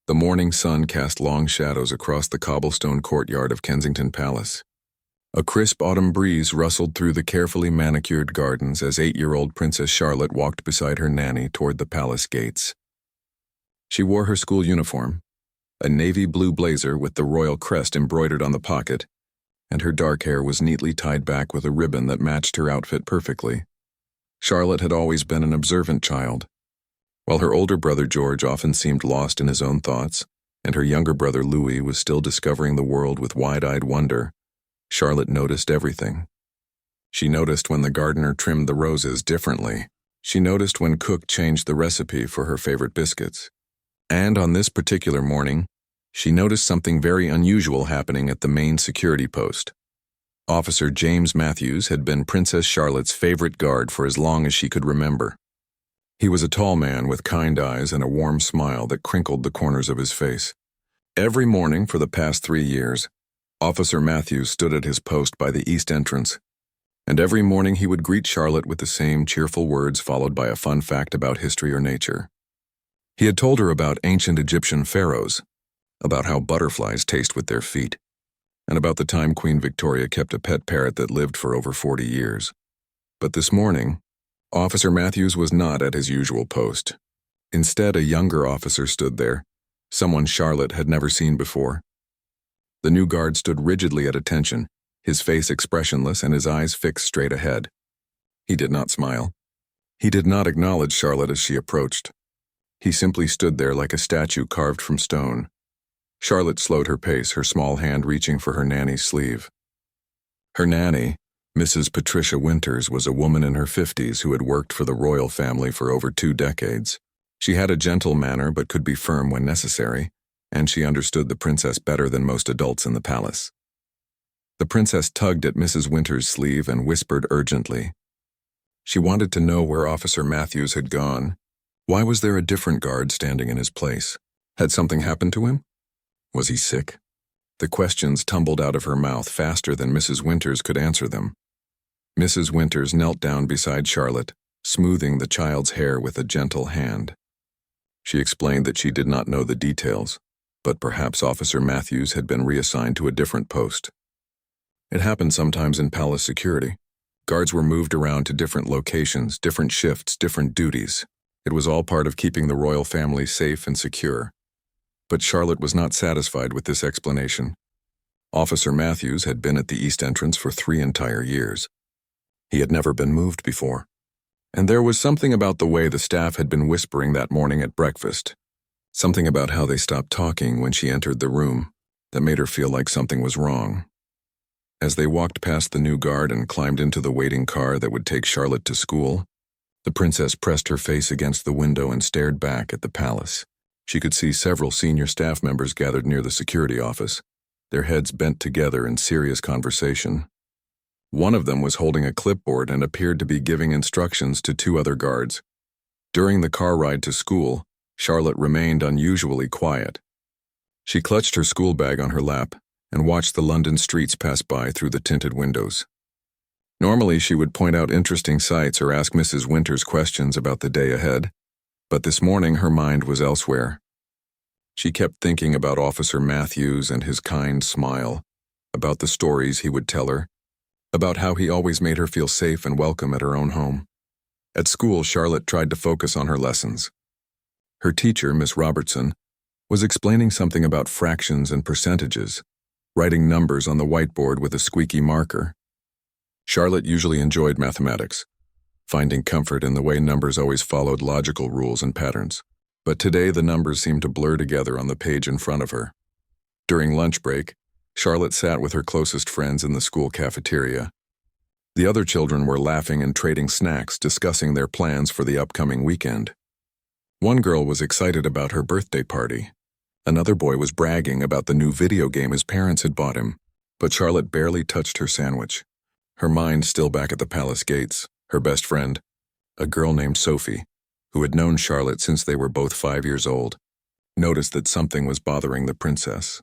The morning sun cast long shadows across the cobblestone courtyard of Kensington Palace. A crisp autumn breeze rustled through the carefully manicured gardens as 8-year-old Princess Charlotte walked beside her nanny toward the palace gates. She wore her school uniform, a navy blue blazer with the royal crest embroidered on the pocket, and her dark hair was neatly tied back with a ribbon that matched her outfit perfectly. Charlotte had always been an observant child. While her older brother George often seemed lost in his own thoughts, and her younger brother Louis was still discovering the world with wide-eyed wonder, Charlotte noticed everything. She noticed when the gardener trimmed the roses differently. She noticed when Cook changed the recipe for her favorite biscuits. And on this particular morning, she noticed something very unusual happening at the main security post. Officer James Matthews had been Princess Charlotte's favorite guard for as long as she could remember. He was a tall man with kind eyes and a warm smile that crinkled the corners of his face. Every morning for the past 3 years, Officer Matthews stood at his post by the east entrance, and every morning he would greet Charlotte with the same cheerful words followed by a fun fact about history or nature. He had told her about ancient Egyptian pharaohs, about how butterflies taste with their feet, and about the time Queen Victoria kept a pet parrot that lived for over 40 years. But this morning, Officer Matthews was not at his usual post. Instead, a younger officer stood there, someone Charlotte had never seen before. The new guard stood rigidly at attention, his face expressionless and his eyes fixed straight ahead. He did not smile. He did not acknowledge Charlotte as she approached. He simply stood there like a statue carved from stone. Charlotte slowed her pace, her small hand reaching for her nanny's sleeve. Her nanny, Mrs. Patricia Winters, was a woman in her 50s who had worked for the royal family for over 2 decades. She had a gentle manner but could be firm when necessary, and she understood the princess better than most adults in the palace. The princess tugged at Mrs. Winters' sleeve and whispered urgently. She wanted to know where Officer Matthews had gone. Why was there a different guard standing in his place? Had something happened to him? Was he sick? The questions tumbled out of her mouth faster than Mrs. Winters could answer them. Mrs. Winters knelt down beside Charlotte, smoothing the child's hair with a gentle hand. She explained that she did not know the details, but perhaps Officer Matthews had been reassigned to a different post. It happened sometimes in palace security. Guards were moved around to different locations, different shifts, different duties. It was all part of keeping the royal family safe and secure. But Charlotte was not satisfied with this explanation. Officer Matthews had been at the east entrance for 3 entire years. He had never been moved before. And there was something about the way the staff had been whispering that morning at breakfast, something about how they stopped talking when she entered the room, that made her feel like something was wrong. As they walked past the new guard and climbed into the waiting car that would take Charlotte to school, the princess pressed her face against the window and stared back at the palace. She could see several senior staff members gathered near the security office, their heads bent together in serious conversation. One of them was holding a clipboard and appeared to be giving instructions to 2 other guards. During the car ride to school, Charlotte remained unusually quiet. She clutched her school bag on her lap and watched the London streets pass by through the tinted windows. Normally, she would point out interesting sights or ask Mrs. Winters questions about the day ahead, but this morning her mind was elsewhere. She kept thinking about Officer Matthews and his kind smile, about the stories he would tell her, about how he always made her feel safe and welcome at her own home. At school, Charlotte tried to focus on her lessons. Her teacher, Miss Robertson, was explaining something about fractions and percentages, writing numbers on the whiteboard with a squeaky marker. Charlotte usually enjoyed mathematics, finding comfort in the way numbers always followed logical rules and patterns. But today the numbers seemed to blur together on the page in front of her. During lunch break, Charlotte sat with her closest friends in the school cafeteria. The other children were laughing and trading snacks, discussing their plans for the upcoming weekend. One girl was excited about her birthday party. Another boy was bragging about the new video game his parents had bought him, but Charlotte barely touched her sandwich. Her mind still back at the palace gates. Her best friend, a girl named Sophie, who had known Charlotte since they were both 5 years old, noticed that something was bothering the princess.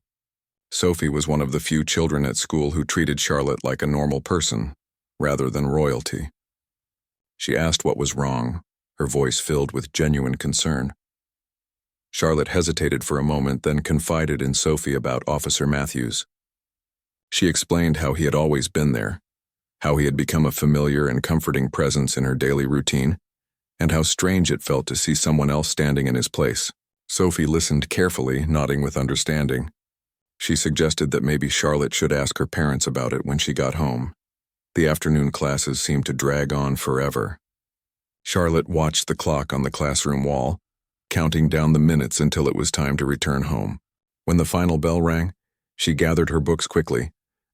Sophie was one of the few children at school who treated Charlotte like a normal person, rather than royalty. She asked what was wrong, her voice filled with genuine concern. Charlotte hesitated for a moment, then confided in Sophie about Officer Matthews. She explained how he had always been there, how he had become a familiar and comforting presence in her daily routine, and how strange it felt to see someone else standing in his place. Sophie listened carefully, nodding with understanding. She suggested that maybe Charlotte should ask her parents about it when she got home. The afternoon classes seemed to drag on forever. Charlotte watched the clock on the classroom wall, counting down the minutes until it was time to return home. When the final bell rang, she gathered her books quickly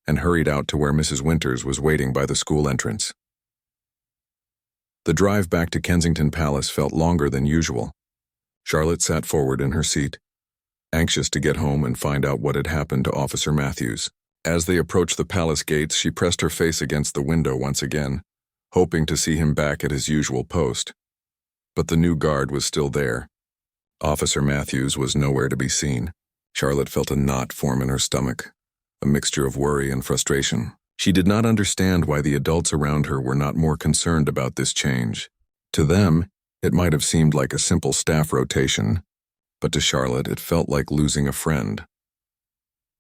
and hurried out to where Mrs. Winters was waiting by the school entrance. The drive back to Kensington Palace felt longer than usual. Charlotte sat forward in her seat, anxious to get home and find out what had happened to Officer Matthews. As they approached the palace gates, she pressed her face against the window once again, hoping to see him back at his usual post. But the new guard was still there. Officer Matthews was nowhere to be seen. Charlotte felt a knot form in her stomach, a mixture of worry and frustration. She did not understand why the adults around her were not more concerned about this change. To them, it might have seemed like a simple staff rotation, but to Charlotte it felt like losing a friend.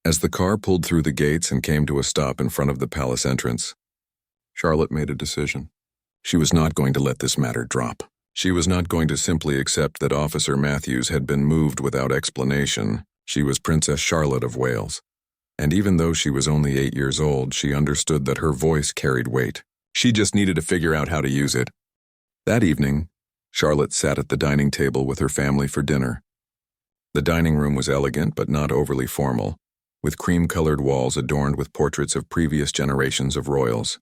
As the car pulled through the gates and came to a stop in front of the palace entrance, Charlotte made a decision. She was not going to let this matter drop. She was not going to simply accept that Officer Matthews had been moved without explanation. She was Princess Charlotte of Wales. And even though she was only 8 years old, she understood that her voice carried weight. She just needed to figure out how to use it. That evening, Charlotte sat at the dining table with her family for dinner. The dining room was elegant but not overly formal, with cream-colored walls adorned with portraits of previous generations of royals.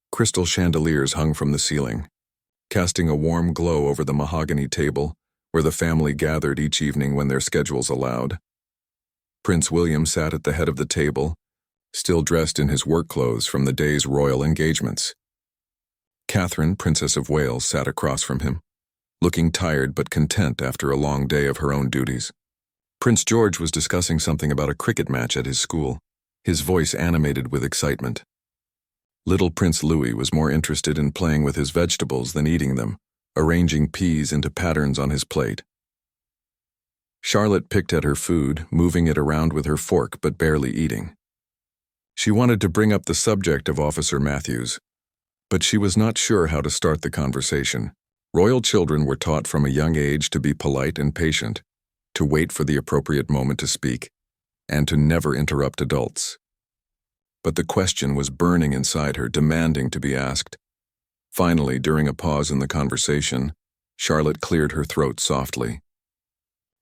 Crystal chandeliers hung from the ceiling, casting a warm glow over the mahogany table where the family gathered each evening when their schedules allowed. Prince William sat at the head of the table, still dressed in his work clothes from the day's royal engagements. Catherine, Princess of Wales, sat across from him, looking tired but content after a long day of her own duties. Prince George was discussing something about a cricket match at his school, his voice animated with excitement. Little Prince Louis was more interested in playing with his vegetables than eating them, arranging peas into patterns on his plate. Charlotte picked at her food, moving it around with her fork but barely eating. She wanted to bring up the subject of Officer Matthews, but she was not sure how to start the conversation. Royal children were taught from a young age to be polite and patient, to wait for the appropriate moment to speak, and to never interrupt adults. But the question was burning inside her, demanding to be asked. Finally, during a pause in the conversation, Charlotte cleared her throat softly.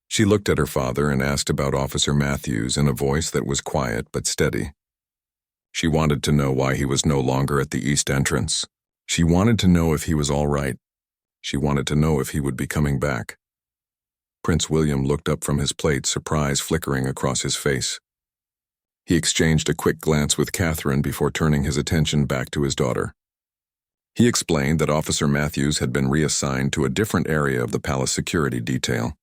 She looked at her father and asked about Officer Matthews in a voice that was quiet but steady. She wanted to know why he was no longer at the east entrance. She wanted to know if he was all right. She wanted to know if he would be coming back. Prince William looked up from his plate, surprise flickering across his face. He exchanged a quick glance with Catherine before turning his attention back to his daughter. He explained that Officer Matthews had been reassigned to a different area of the palace security detail.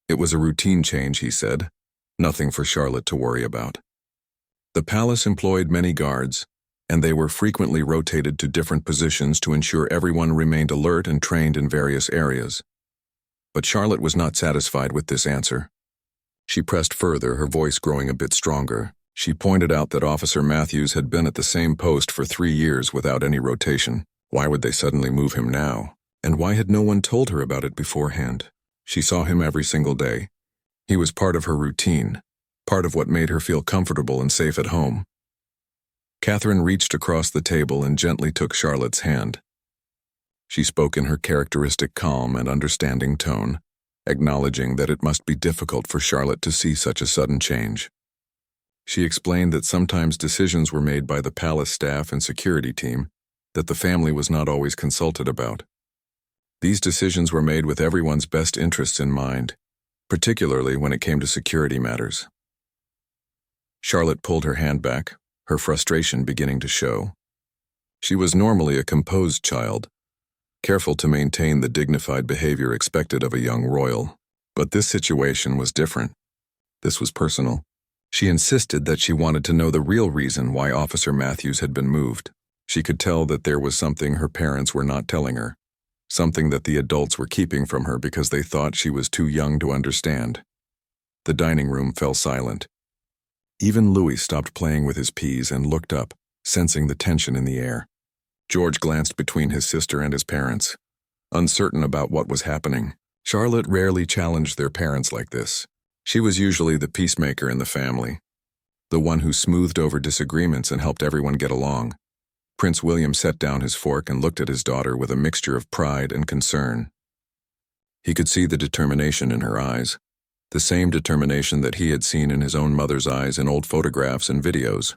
It was a routine change, he said, nothing for Charlotte to worry about. The palace employed many guards, and they were frequently rotated to different positions to ensure everyone remained alert and trained in various areas. But Charlotte was not satisfied with this answer. She pressed further, her voice growing a bit stronger. She pointed out that Officer Matthews had been at the same post for 3 years without any rotation. Why would they suddenly move him now? And why had no one told her about it beforehand? She saw him every single day. He was part of her routine, part of what made her feel comfortable and safe at home. Catherine reached across the table and gently took Charlotte's hand. She spoke in her characteristic calm and understanding tone, acknowledging that it must be difficult for Charlotte to see such a sudden change. She explained that sometimes decisions were made by the palace staff and security team that the family was not always consulted about. These decisions were made with everyone's best interests in mind, particularly when it came to security matters. Charlotte pulled her hand back, her frustration beginning to show. She was normally a composed child, careful to maintain the dignified behavior expected of a young royal. But this situation was different. This was personal. She insisted that she wanted to know the real reason why Officer Matthews had been moved. She could tell that there was something her parents were not telling her. something that the adults were keeping from her because they thought she was too young to understand. The dining room fell silent. Even Louis stopped playing with his peas and looked up, sensing the tension in the air. George glanced between his sister and his parents, uncertain about what was happening. Charlotte rarely challenged their parents like this. She was usually the peacemaker in the family, the one who smoothed over disagreements and helped everyone get along. Prince William set down his fork and looked at his daughter with a mixture of pride and concern. He could see the determination in her eyes, the same determination that he had seen in his own mother's eyes in old photographs and videos.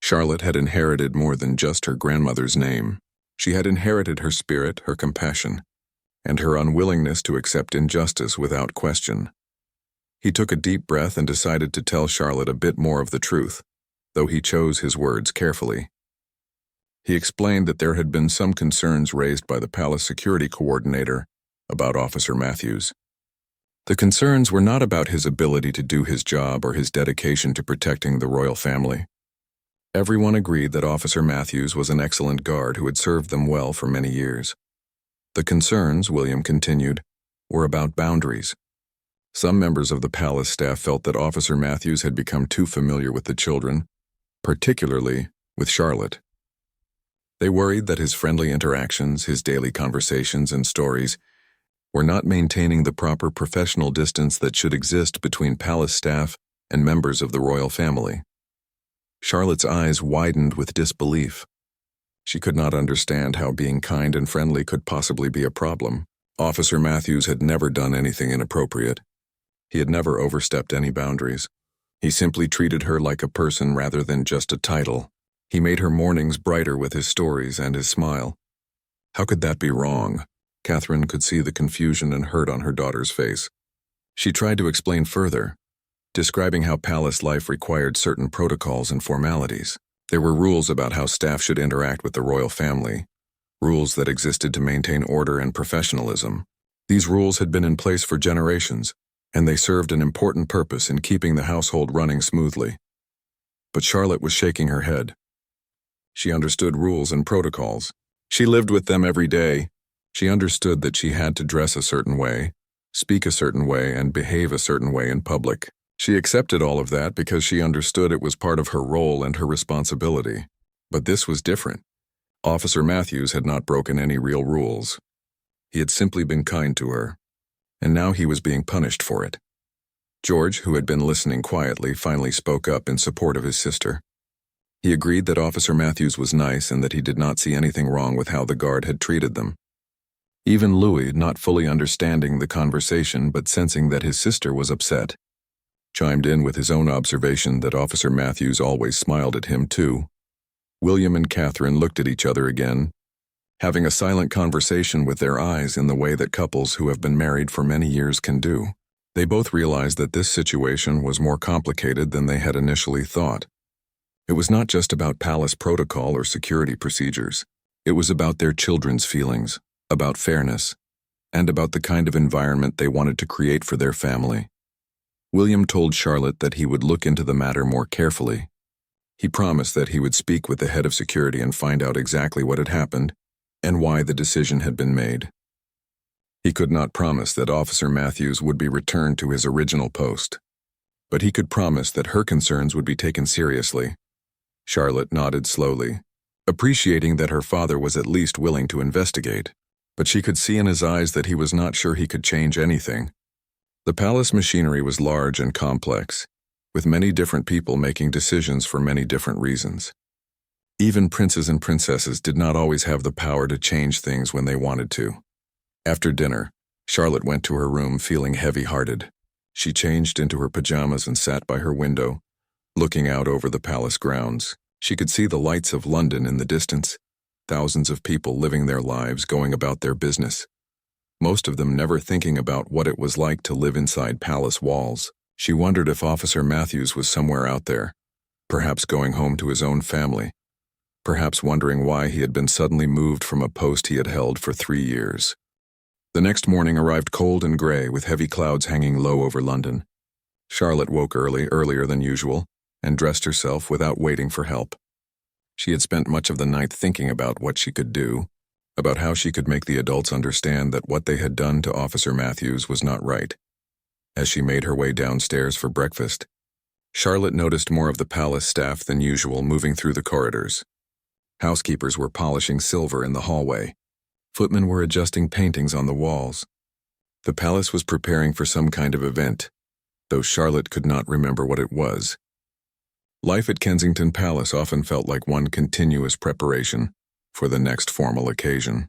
Charlotte had inherited more than just her grandmother's name. She had inherited her spirit, her compassion, and her unwillingness to accept injustice without question. He took a deep breath and decided to tell Charlotte a bit more of the truth, though he chose his words carefully. He explained that there had been some concerns raised by the palace security coordinator about Officer Matthews. The concerns were not about his ability to do his job or his dedication to protecting the royal family. Everyone agreed that Officer Matthews was an excellent guard who had served them well for many years. The concerns, William continued, were about boundaries. Some members of the palace staff felt that Officer Matthews had become too familiar with the children, particularly with Charlotte. They worried that his friendly interactions, his daily conversations and stories, were not maintaining the proper professional distance that should exist between palace staff and members of the royal family. Charlotte's eyes widened with disbelief. She could not understand how being kind and friendly could possibly be a problem. Officer Matthews had never done anything inappropriate. He had never overstepped any boundaries. He simply treated her like a person rather than just a title. He made her mornings brighter with his stories and his smile. How could that be wrong? Catherine could see the confusion and hurt on her daughter's face. She tried to explain further, describing how palace life required certain protocols and formalities. There were rules about how staff should interact with the royal family, rules that existed to maintain order and professionalism. These rules had been in place for generations, and they served an important purpose in keeping the household running smoothly. But Charlotte was shaking her head. She understood rules and protocols. She lived with them every day. She understood that she had to dress a certain way, speak a certain way, and behave a certain way in public. She accepted all of that because she understood it was part of her role and her responsibility. But this was different. Officer Matthews had not broken any real rules. He had simply been kind to her, and now he was being punished for it. George, who had been listening quietly, finally spoke up in support of his sister. He agreed that Officer Matthews was nice and that he did not see anything wrong with how the guard had treated them. Even Louis, not fully understanding the conversation but sensing that his sister was upset, chimed in with his own observation that Officer Matthews always smiled at him too. William and Catherine looked at each other again, having a silent conversation with their eyes in the way that couples who have been married for many years can do. They both realized that this situation was more complicated than they had initially thought. It was not just about palace protocol or security procedures. It was about their children's feelings, about fairness, and about the kind of environment they wanted to create for their family. William told Charlotte that he would look into the matter more carefully. He promised that he would speak with the head of security and find out exactly what had happened and why the decision had been made. He could not promise that Officer Matthews would be returned to his original post, but he could promise that her concerns would be taken seriously. Charlotte nodded slowly, appreciating that her father was at least willing to investigate, but she could see in his eyes that he was not sure he could change anything. The palace machinery was large and complex, with many different people making decisions for many different reasons. Even princes and princesses did not always have the power to change things when they wanted to. After dinner, Charlotte went to her room feeling heavy-hearted. She changed into her pajamas and sat by her window, looking out over the palace grounds. She could see the lights of London in the distance, thousands of people living their lives, going about their business, most of them never thinking about what it was like to live inside palace walls. She wondered if Officer Matthews was somewhere out there, perhaps going home to his own family, perhaps wondering why he had been suddenly moved from a post he had held for 3 years. The next morning arrived cold and gray, with heavy clouds hanging low over London. Charlotte woke earlier than usual, and dressed herself without waiting for help. She had spent much of the night thinking about what she could do, about how she could make the adults understand that what they had done to Officer Matthews was not right. As she made her way downstairs for breakfast, Charlotte noticed more of the palace staff than usual moving through the corridors. Housekeepers were polishing silver in the hallway. Footmen were adjusting paintings on the walls. The palace was preparing for some kind of event, though Charlotte could not remember what it was. Life at Kensington Palace often felt like one continuous preparation for the next formal occasion.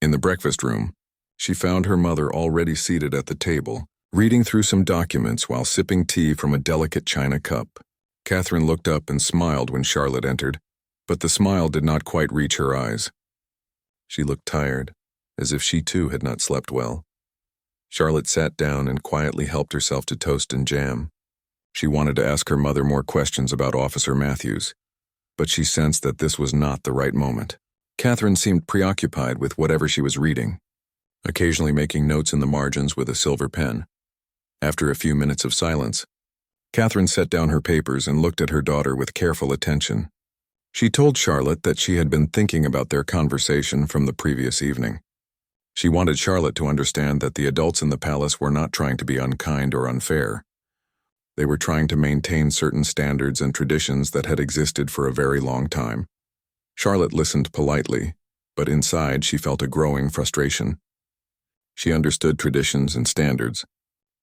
In the breakfast room, she found her mother already seated at the table, reading through some documents while sipping tea from a delicate china cup. Catherine looked up and smiled when Charlotte entered, but the smile did not quite reach her eyes. She looked tired, as if she too had not slept well. Charlotte sat down and quietly helped herself to toast and jam. She wanted to ask her mother more questions about Officer Matthews, but she sensed that this was not the right moment. Catherine seemed preoccupied with whatever she was reading, occasionally making notes in the margins with a silver pen. After a few minutes of silence, Catherine set down her papers and looked at her daughter with careful attention. She told Charlotte that she had been thinking about their conversation from the previous evening. She wanted Charlotte to understand that the adults in the palace were not trying to be unkind or unfair. They were trying to maintain certain standards and traditions that had existed for a very long time. Charlotte listened politely, but inside she felt a growing frustration. She understood traditions and standards,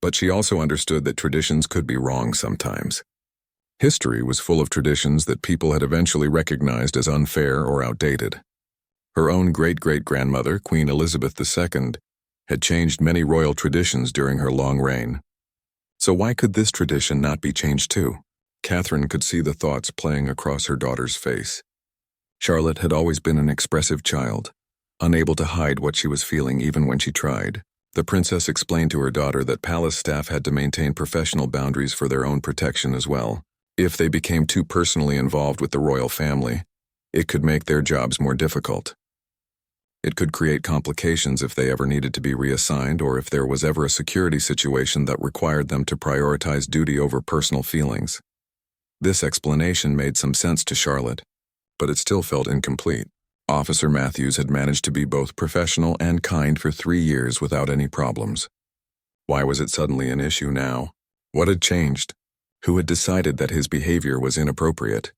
but she also understood that traditions could be wrong sometimes. History was full of traditions that people had eventually recognized as unfair or outdated. Her own great-great-grandmother, Queen Elizabeth II, had changed many royal traditions during her long reign. So why could this tradition not be changed too? Catherine could see the thoughts playing across her daughter's face. Charlotte had always been an expressive child, unable to hide what she was feeling even when she tried. The princess explained to her daughter that palace staff had to maintain professional boundaries for their own protection as well. If they became too personally involved with the royal family, it could make their jobs more difficult. It could create complications if they ever needed to be reassigned or if there was ever a security situation that required them to prioritize duty over personal feelings. This explanation made some sense to Charlotte, but it still felt incomplete. Officer Matthews had managed to be both professional and kind for 3 years without any problems. Why was it suddenly an issue now? What had changed? Who had decided that his behavior was inappropriate?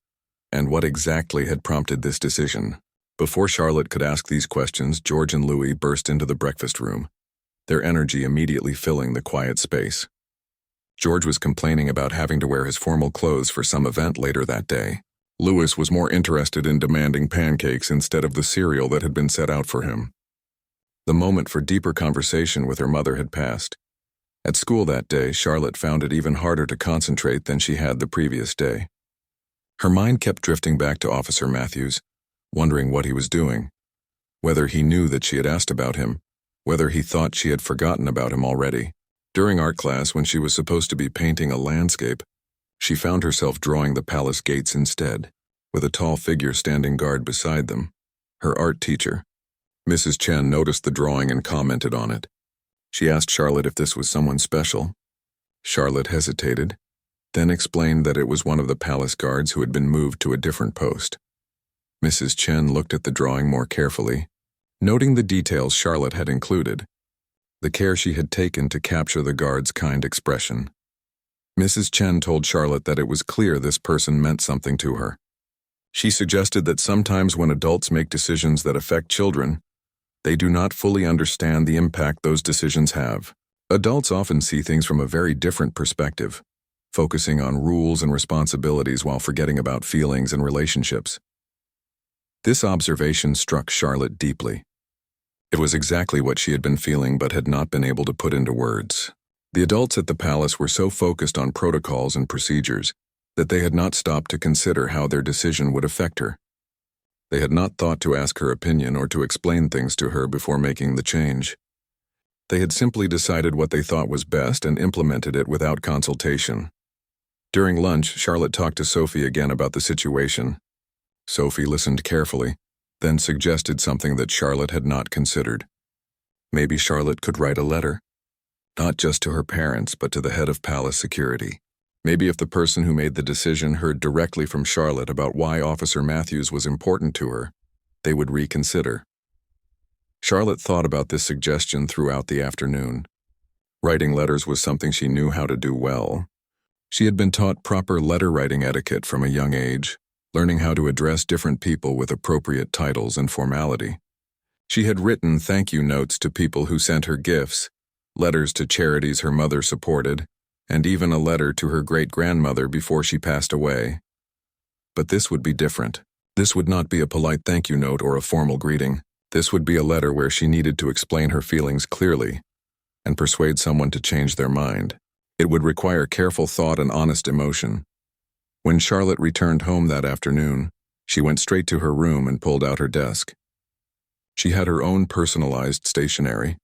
And what exactly had prompted this decision? Before Charlotte could ask these questions, George and Louis burst into the breakfast room, their energy immediately filling the quiet space. George was complaining about having to wear his formal clothes for some event later that day. Louis was more interested in demanding pancakes instead of the cereal that had been set out for him. The moment for deeper conversation with her mother had passed. At school that day, Charlotte found it even harder to concentrate than she had the previous day. Her mind kept drifting back to Officer Matthews, wondering what he was doing, whether he knew that she had asked about him, whether he thought she had forgotten about him already. During art class, when she was supposed to be painting a landscape, she found herself drawing the palace gates instead, with a tall figure standing guard beside them. Her art teacher, Mrs. Chen, noticed the drawing and commented on it. She asked Charlotte if this was someone special. Charlotte hesitated, then explained that it was one of the palace guards who had been moved to a different post. Mrs. Chen looked at the drawing more carefully, noting the details Charlotte had included, the care she had taken to capture the guard's kind expression. Mrs. Chen told Charlotte that it was clear this person meant something to her. She suggested that sometimes when adults make decisions that affect children, they do not fully understand the impact those decisions have. Adults often see things from a very different perspective, focusing on rules and responsibilities while forgetting about feelings and relationships. This observation struck Charlotte deeply. It was exactly what she had been feeling but had not been able to put into words. The adults at the palace were so focused on protocols and procedures that they had not stopped to consider how their decision would affect her. They had not thought to ask her opinion or to explain things to her before making the change. They had simply decided what they thought was best and implemented it without consultation. During lunch, Charlotte talked to Sophie again about the situation. Sophie listened carefully, then suggested something that Charlotte had not considered. Maybe Charlotte could write a letter, not just to her parents but to the head of palace security. Maybe if the person who made the decision heard directly from Charlotte about why Officer Matthews was important to her, they would reconsider. Charlotte thought about this suggestion throughout the afternoon. Writing letters was something she knew how to do well. She had been taught proper letter-writing etiquette from a young age, learning how to address different people with appropriate titles and formality. She had written thank-you notes to people who sent her gifts, letters to charities her mother supported, and even a letter to her great-grandmother before she passed away. But this would be different. This would not be a polite thank-you note or a formal greeting. This would be a letter where she needed to explain her feelings clearly and persuade someone to change their mind. It would require careful thought and honest emotion. When Charlotte returned home that afternoon, she went straight to her room and pulled out her desk. She had her own personalized stationery,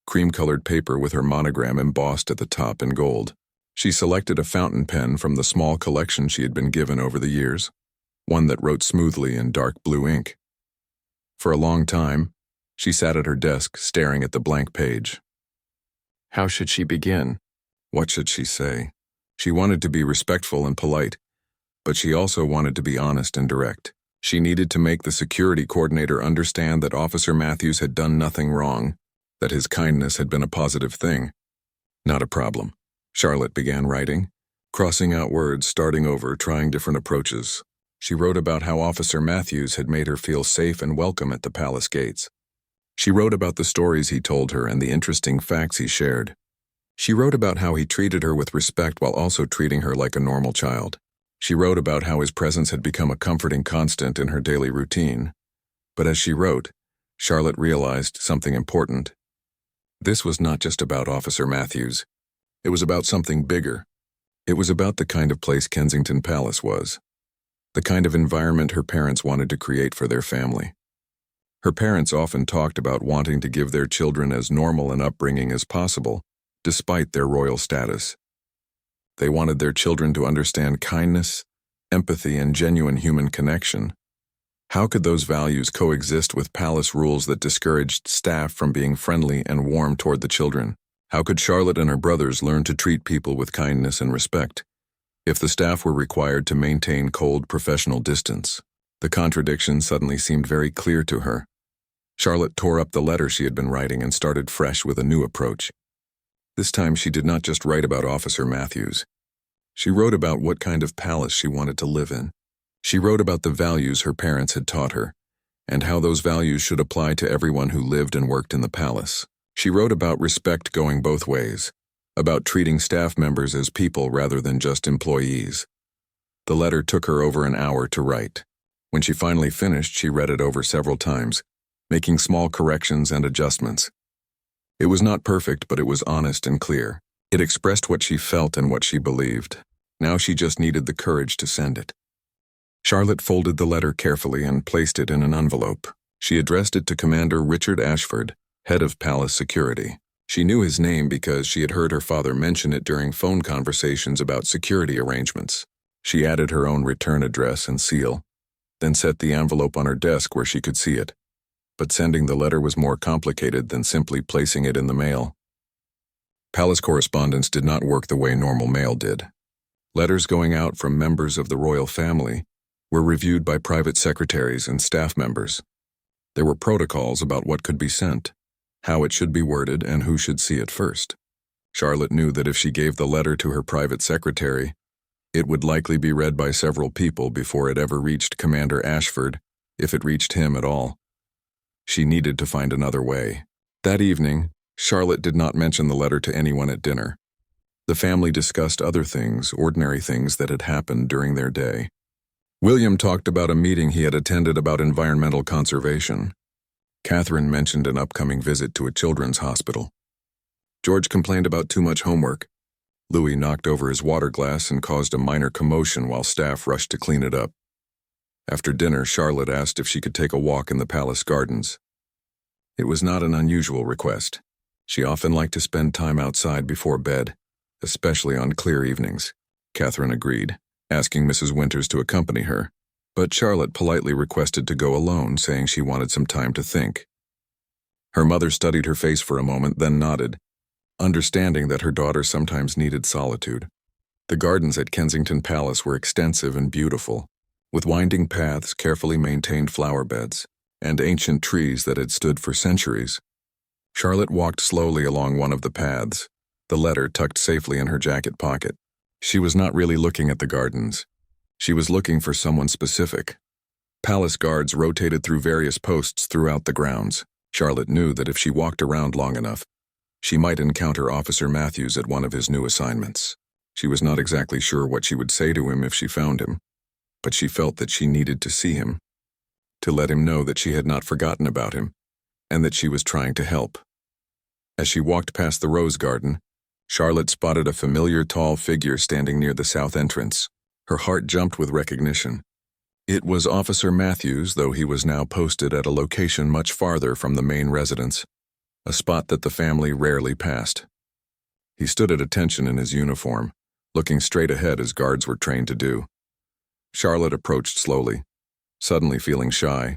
cream-colored paper with her monogram embossed at the top in gold. She selected a fountain pen from the small collection she had been given over the years, one that wrote smoothly in dark blue ink. For a long time, she sat at her desk staring at the blank page. How should she begin? What should she say? She wanted to be respectful and polite, but she also wanted to be honest and direct. She needed to make the security coordinator understand that Officer Matthews had done nothing wrong, that his kindness had been a positive thing. Not a problem. Charlotte began writing, crossing out words, starting over, trying different approaches. She wrote about how Officer Matthews had made her feel safe and welcome at the palace gates. She wrote about the stories he told her and the interesting facts he shared. She wrote about how he treated her with respect while also treating her like a normal child. She wrote about how his presence had become a comforting constant in her daily routine. But as she wrote, Charlotte realized something important. This was not just about Officer Matthews. It was about something bigger. It was about the kind of place Kensington Palace was. The kind of environment her parents wanted to create for their family. Her parents often talked about wanting to give their children as normal an upbringing as possible, despite their royal status. They wanted their children to understand kindness, empathy, and genuine human connection. How could those values coexist with palace rules that discouraged staff from being friendly and warm toward the children? How could Charlotte and her brothers learn to treat people with kindness and respect if the staff were required to maintain cold professional distance? The contradiction suddenly seemed very clear to her. Charlotte tore up the letter she had been writing and started fresh with a new approach. This time she did not just write about Officer Matthews. She wrote about what kind of palace she wanted to live in. She wrote about the values her parents had taught her, and how those values should apply to everyone who lived and worked in the palace. She wrote about respect going both ways, about treating staff members as people rather than just employees. The letter took her over an hour to write. When she finally finished, she read it over several times, making small corrections and adjustments. It was not perfect, but it was honest and clear. It expressed what she felt and what she believed. Now she just needed the courage to send it. Charlotte folded the letter carefully and placed it in an envelope. She addressed it to Commander Richard Ashford, head of palace security. She knew his name because she had heard her father mention it during phone conversations about security arrangements. She added her own return address and seal, then set the envelope on her desk where she could see it. But sending the letter was more complicated than simply placing it in the mail. Palace correspondence did not work the way normal mail did. Letters going out from members of the royal family were reviewed by private secretaries and staff members. There were protocols about what could be sent, how it should be worded, and who should see it first. Charlotte knew that if she gave the letter to her private secretary, it would likely be read by several people before it ever reached Commander Ashford, if it reached him at all. She needed to find another way. That evening, Charlotte did not mention the letter to anyone at dinner. The family discussed other things, ordinary things that had happened during their day. William talked about a meeting he had attended about environmental conservation. Catherine mentioned an upcoming visit to a children's hospital. George complained about too much homework. Louis knocked over his water glass and caused a minor commotion while staff rushed to clean it up. After dinner, Charlotte asked if she could take a walk in the palace gardens. It was not an unusual request. She often liked to spend time outside before bed, especially on clear evenings. Catherine agreed, asking Mrs. Winters to accompany her, but Charlotte politely requested to go alone, saying she wanted some time to think. Her mother studied her face for a moment, then nodded, understanding that her daughter sometimes needed solitude. The gardens at Kensington Palace were extensive and beautiful, with winding paths, carefully maintained flower beds. and ancient trees that had stood for centuries. Charlotte walked slowly along one of the paths, the letter tucked safely in her jacket pocket. She was not really looking at the gardens. She was looking for someone specific. Palace guards rotated through various posts throughout the grounds. Charlotte knew that if she walked around long enough, she might encounter Officer Matthews at one of his new assignments. She was not exactly sure what she would say to him if she found him, but she felt that she needed to see him, to let him know that she had not forgotten about him, and that she was trying to help. As she walked past the rose garden, Charlotte spotted a familiar tall figure standing near the south entrance. Her heart jumped with recognition. It was Officer Matthews, though he was now posted at a location much farther from the main residence, a spot that the family rarely passed. He stood at attention in his uniform, looking straight ahead as guards were trained to do. Charlotte approached slowly, suddenly feeling shy.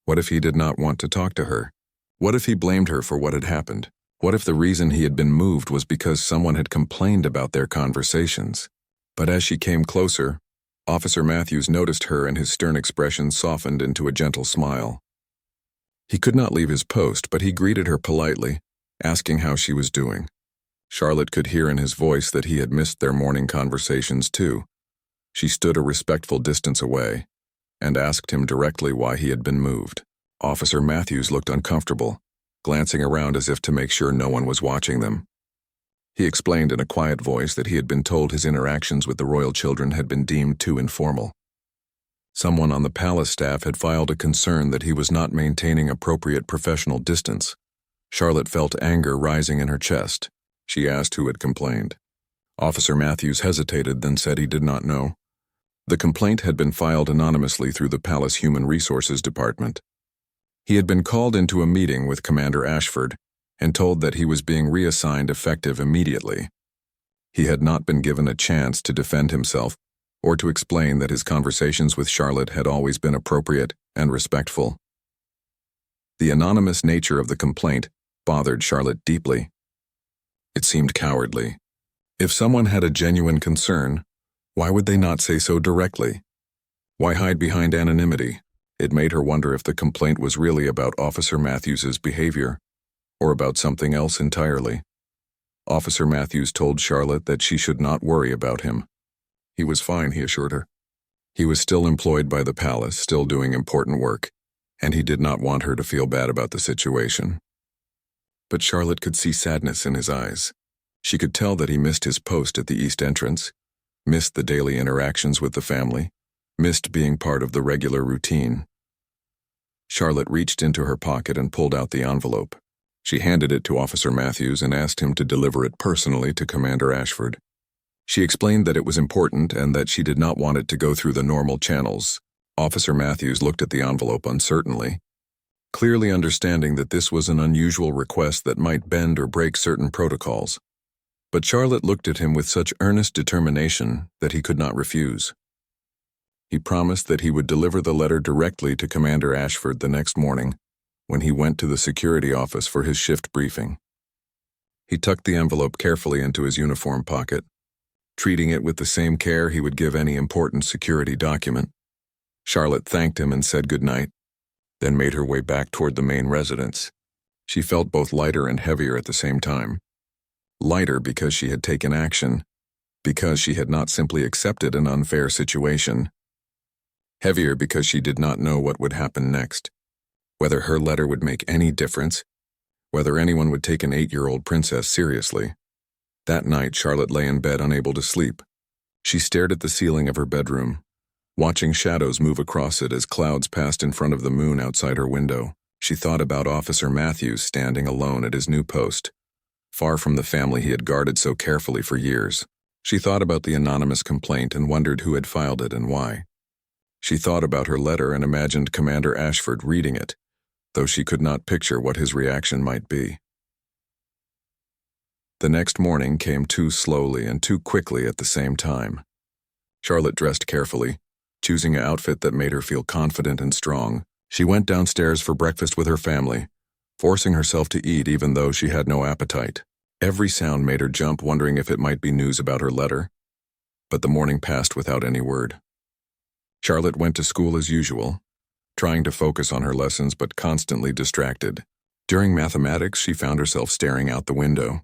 What if he did not want to talk to her? What if he blamed her for what had happened? What if the reason he had been moved was because someone had complained about their conversations? But as she came closer, Officer Matthews noticed her and his stern expression softened into a gentle smile. He could not leave his post, but he greeted her politely, asking how she was doing. Charlotte could hear in his voice that he had missed their morning conversations too. She stood a respectful distance away and asked him directly why he had been moved. Officer Matthews looked uncomfortable, glancing around as if to make sure no one was watching them. He explained in a quiet voice that he had been told his interactions with the royal children had been deemed too informal. Someone on the palace staff had filed a concern that he was not maintaining appropriate professional distance. Charlotte felt anger rising in her chest. She asked who had complained. Officer Matthews hesitated, then said he did not know. The complaint had been filed anonymously through the Palace Human Resources Department. He had been called into a meeting with Commander Ashford and told that he was being reassigned effective immediately. He had not been given a chance to defend himself or to explain that his conversations with Charlotte had always been appropriate and respectful. The anonymous nature of the complaint bothered Charlotte deeply. It seemed cowardly. If someone had a genuine concern, why would they not say so directly? Why hide behind anonymity? It made her wonder if the complaint was really about Officer Matthews's behavior, or about something else entirely. Officer Matthews told Charlotte that she should not worry about him. He was fine, he assured her. He was still employed by the palace, still doing important work, and he did not want her to feel bad about the situation. But Charlotte could see sadness in his eyes. She could tell that he missed his post at the east entrance, missed the daily interactions with the family, missed being part of the regular routine. Charlotte reached into her pocket and pulled out the envelope. She handed it to Officer Matthews and asked him to deliver it personally to Commander Ashford. She explained that it was important and that she did not want it to go through the normal channels. Officer Matthews looked at the envelope uncertainly, clearly understanding that this was an unusual request that might bend or break certain protocols. But Charlotte looked at him with such earnest determination that he could not refuse. He promised that he would deliver the letter directly to Commander Ashford the next morning when he went to the security office for his shift briefing. He tucked the envelope carefully into his uniform pocket, treating it with the same care he would give any important security document. Charlotte thanked him and said goodnight, then made her way back toward the main residence. She felt both lighter and heavier at the same time. Lighter because she had taken action, because she had not simply accepted an unfair situation. Heavier because she did not know what would happen next, whether her letter would make any difference, whether anyone would take an 8-year-old princess seriously. That night, Charlotte lay in bed unable to sleep. She stared at the ceiling of her bedroom, watching shadows move across it as clouds passed in front of the moon outside her window. She thought about Officer Matthews standing alone at his new post, far from the family he had guarded so carefully for years. She thought about the anonymous complaint and wondered who had filed it and why. She thought about her letter and imagined Commander Ashford reading it, though she could not picture what his reaction might be. The next morning came too slowly and too quickly at the same time. Charlotte dressed carefully, choosing an outfit that made her feel confident and strong. She went downstairs for breakfast with her family, forcing herself to eat even though she had no appetite. Every sound made her jump, wondering if it might be news about her letter. But the morning passed without any word. Charlotte went to school as usual, trying to focus on her lessons but constantly distracted. During mathematics, she found herself staring out the window.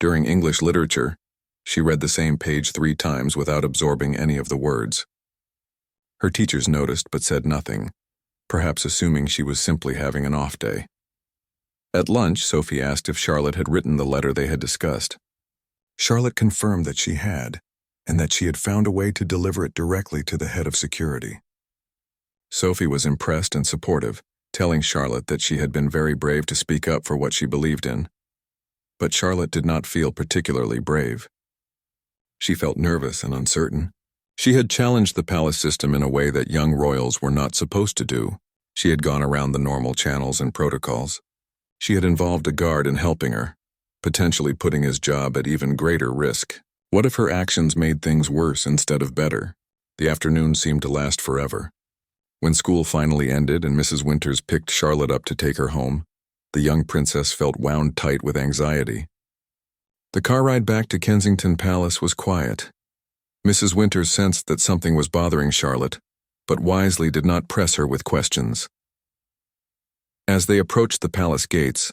During English literature, she read the same page 3 times without absorbing any of the words. Her teachers noticed but said nothing, perhaps assuming she was simply having an off day. At lunch, Sophie asked if Charlotte had written the letter they had discussed. Charlotte confirmed that she had, and that she had found a way to deliver it directly to the head of security. Sophie was impressed and supportive, telling Charlotte that she had been very brave to speak up for what she believed in. But Charlotte did not feel particularly brave. She felt nervous and uncertain. She had challenged the palace system in a way that young royals were not supposed to do. She had gone around the normal channels and protocols. She had involved a guard in helping her, potentially putting his job at even greater risk. What if her actions made things worse instead of better? The afternoon seemed to last forever. When school finally ended and Mrs. Winters picked Charlotte up to take her home, the young princess felt wound tight with anxiety. The car ride back to Kensington Palace was quiet. Mrs. Winters sensed that something was bothering Charlotte, but wisely did not press her with questions. As they approached the palace gates,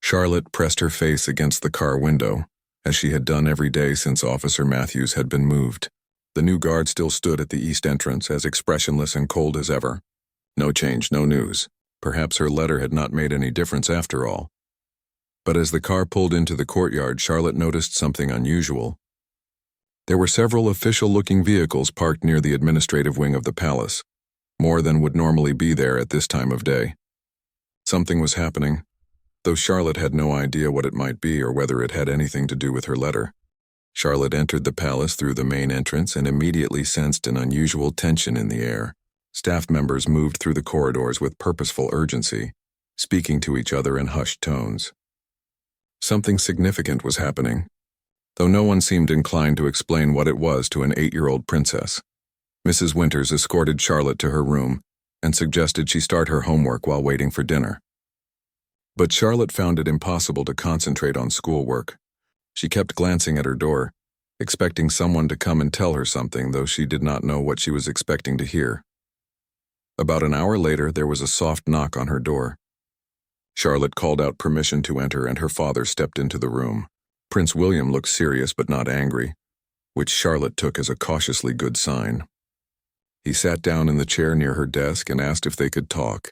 Charlotte pressed her face against the car window, as she had done every day since Officer Matthews had been moved. The new guard still stood at the east entrance, as expressionless and cold as ever. No change, no news. Perhaps her letter had not made any difference after all. But as the car pulled into the courtyard, Charlotte noticed something unusual. There were several official-looking vehicles parked near the administrative wing of the palace, more than would normally be there at this time of day. Something was happening, though Charlotte had no idea what it might be or whether it had anything to do with her letter. Charlotte entered the palace through the main entrance and immediately sensed an unusual tension in the air. Staff members moved through the corridors with purposeful urgency, speaking to each other in hushed tones. Something significant was happening, though no one seemed inclined to explain what it was to an 8-year-old princess. Mrs. Winters escorted Charlotte to her room and suggested she start her homework while waiting for dinner. But Charlotte found it impossible to concentrate on schoolwork. She kept glancing at her door, expecting someone to come and tell her something, though she did not know what she was expecting to hear. About an hour later, there was a soft knock on her door. Charlotte called out permission to enter, and her father stepped into the room. Prince William looked serious but not angry, which Charlotte took as a cautiously good sign. He sat down in the chair near her desk and asked if they could talk.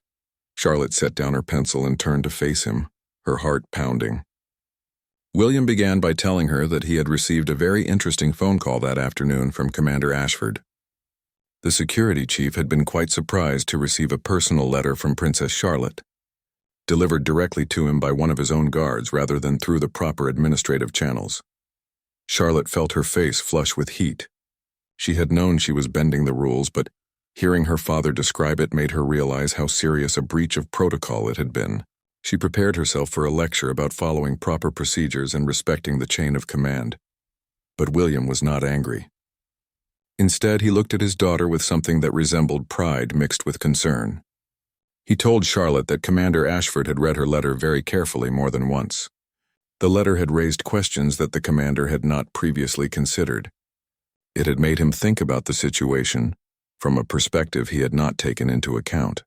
Charlotte set down her pencil and turned to face him, her heart pounding. William began by telling her that he had received a very interesting phone call that afternoon from Commander Ashford. The security chief had been quite surprised to receive a personal letter from Princess Charlotte, delivered directly to him by one of his own guards rather than through the proper administrative channels. Charlotte felt her face flush with heat. She had known she was bending the rules, but hearing her father describe it made her realize how serious a breach of protocol it had been. She prepared herself for a lecture about following proper procedures and respecting the chain of command. But William was not angry. Instead, he looked at his daughter with something that resembled pride mixed with concern. He told Charlotte that Commander Ashford had read her letter very carefully more than once. The letter had raised questions that the commander had not previously considered. It had made him think about the situation from a perspective he had not taken into account.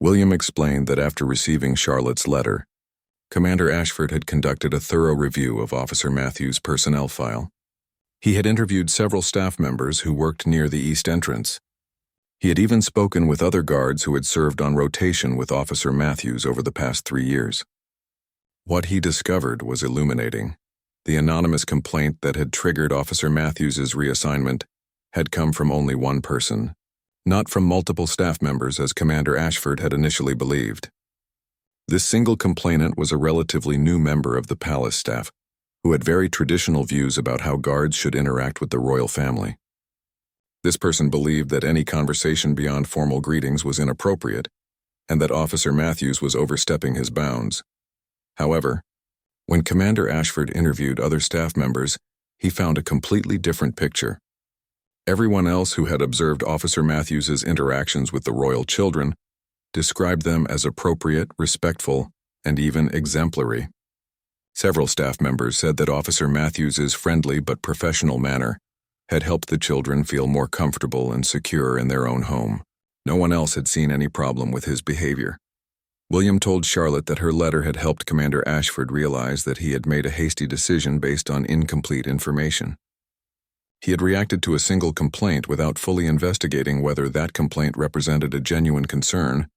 William explained that after receiving Charlotte's letter, Commander Ashford had conducted a thorough review of Officer Matthews' personnel file. He had interviewed several staff members who worked near the east entrance. He had even spoken with other guards who had served on rotation with Officer Matthews over the past 3 years. What he discovered was illuminating. The anonymous complaint that had triggered Officer Matthews' reassignment had come from only one person, not from multiple staff members as Commander Ashford had initially believed. This single complainant was a relatively new member of the palace staff, who had very traditional views about how guards should interact with the royal family. This person believed that any conversation beyond formal greetings was inappropriate, and that Officer Matthews was overstepping his bounds. However, when Commander Ashford interviewed other staff members, he found a completely different picture. Everyone else who had observed Officer Matthews' interactions with the royal children described them as appropriate, respectful, and even exemplary. Several staff members said that Officer Matthews' friendly but professional manner had helped the children feel more comfortable and secure in their own home. No one else had seen any problem with his behavior. William told Charlotte that her letter had helped Commander Ashford realize that he had made a hasty decision based on incomplete information. He had reacted to a single complaint without fully investigating whether that complaint represented a genuine concern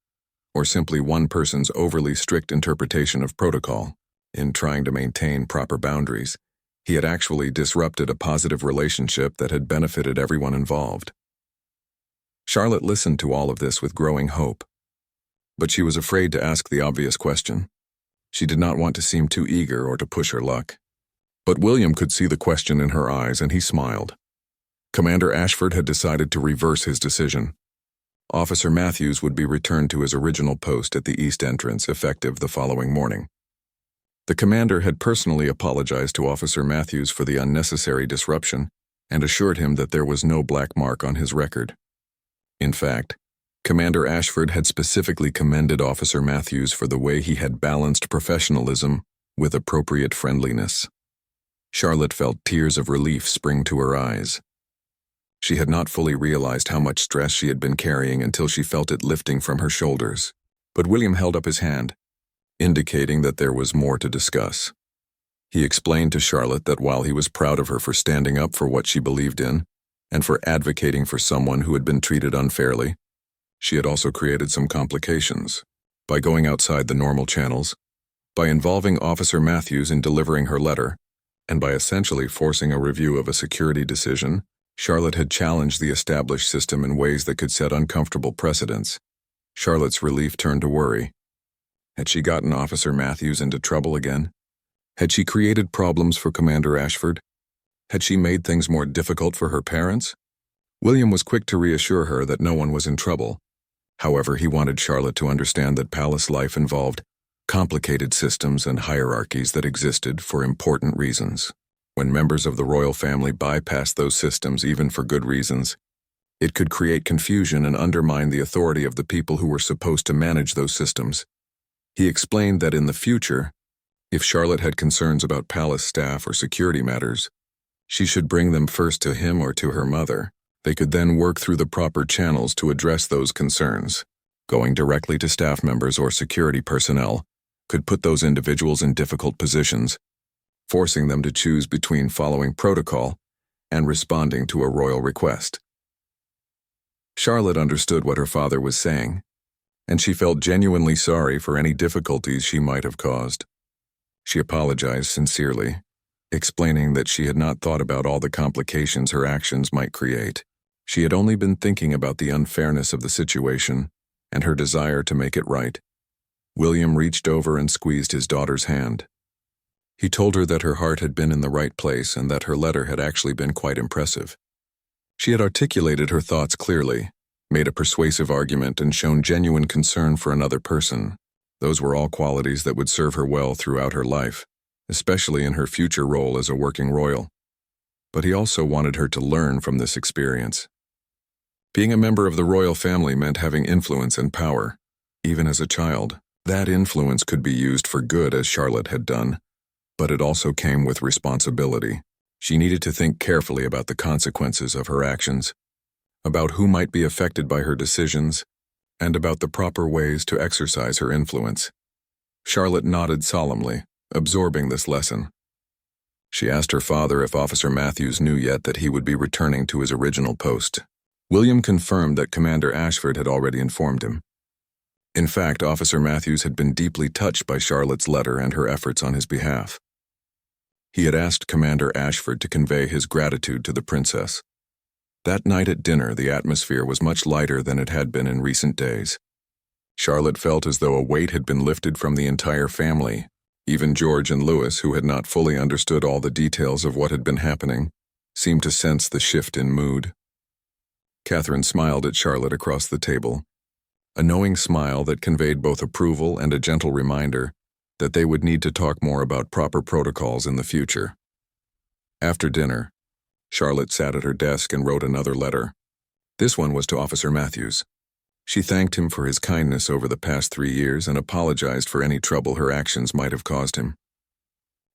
or simply one person's overly strict interpretation of protocol. In trying to maintain proper boundaries, he had actually disrupted a positive relationship that had benefited everyone involved. Charlotte listened to all of this with growing hope, but she was afraid to ask the obvious question. She did not want to seem too eager or to push her luck. But William could see the question in her eyes, and he smiled. Commander Ashford had decided to reverse his decision. Officer Matthews would be returned to his original post at the east entrance, effective the following morning. The commander had personally apologized to Officer Matthews for the unnecessary disruption and assured him that there was no black mark on his record. In fact, Commander Ashford had specifically commended Officer Matthews for the way he had balanced professionalism with appropriate friendliness. Charlotte felt tears of relief spring to her eyes. She had not fully realized how much stress she had been carrying until she felt it lifting from her shoulders. But William held up his hand, indicating that there was more to discuss. He explained to Charlotte that while he was proud of her for standing up for what she believed in and for advocating for someone who had been treated unfairly, she had also created some complications by going outside the normal channels, by involving Officer Matthews in delivering her letter, and by essentially forcing a review of a security decision. Charlotte had challenged the established system in ways that could set uncomfortable precedents. Charlotte's relief turned to worry. Had she gotten Officer Matthews into trouble again? Had she created problems for Commander Ashford? Had she made things more difficult for her parents? William was quick to reassure her that no one was in trouble. However, he wanted Charlotte to understand that palace life involved complicated systems and hierarchies that existed for important reasons. When members of the royal family bypassed those systems even for good reasons, it could create confusion and undermine the authority of the people who were supposed to manage those systems. He explained that in the future, if Charlotte had concerns about palace staff or security matters, she should bring them first to him or to her mother. They could then work through the proper channels to address those concerns. Going directly to staff members or security personnel could put those individuals in difficult positions, forcing them to choose between following protocol and responding to a royal request. Charlotte understood what her father was saying, and she felt genuinely sorry for any difficulties she might have caused. She apologized sincerely, explaining that she had not thought about all the complications her actions might create. She had only been thinking about the unfairness of the situation and her desire to make it right. William reached over and squeezed his daughter's hand. He told her that her heart had been in the right place and that her letter had actually been quite impressive. She had articulated her thoughts clearly, made a persuasive argument, and shown genuine concern for another person. Those were all qualities that would serve her well throughout her life, especially in her future role as a working royal. But he also wanted her to learn from this experience. Being a member of the royal family meant having influence and power, even as a child. That influence could be used for good, as Charlotte had done, but it also came with responsibility. She needed to think carefully about the consequences of her actions, about who might be affected by her decisions, and about the proper ways to exercise her influence. Charlotte nodded solemnly, absorbing this lesson. She asked her father if Officer Matthews knew yet that he would be returning to his original post. William confirmed that Commander Ashford had already informed him. In fact, Officer Matthews had been deeply touched by Charlotte's letter and her efforts on his behalf. He had asked Commander Ashford to convey his gratitude to the princess. That night at dinner, the atmosphere was much lighter than it had been in recent days. Charlotte felt as though a weight had been lifted from the entire family. Even George and Louis, who had not fully understood all the details of what had been happening, seemed to sense the shift in mood. Catherine smiled at Charlotte across the table, a knowing smile that conveyed both approval and a gentle reminder that they would need to talk more about proper protocols in the future. After dinner, Charlotte sat at her desk and wrote another letter. This one was to Officer Matthews. She thanked him for his kindness over the past 3 years and apologized for any trouble her actions might have caused him.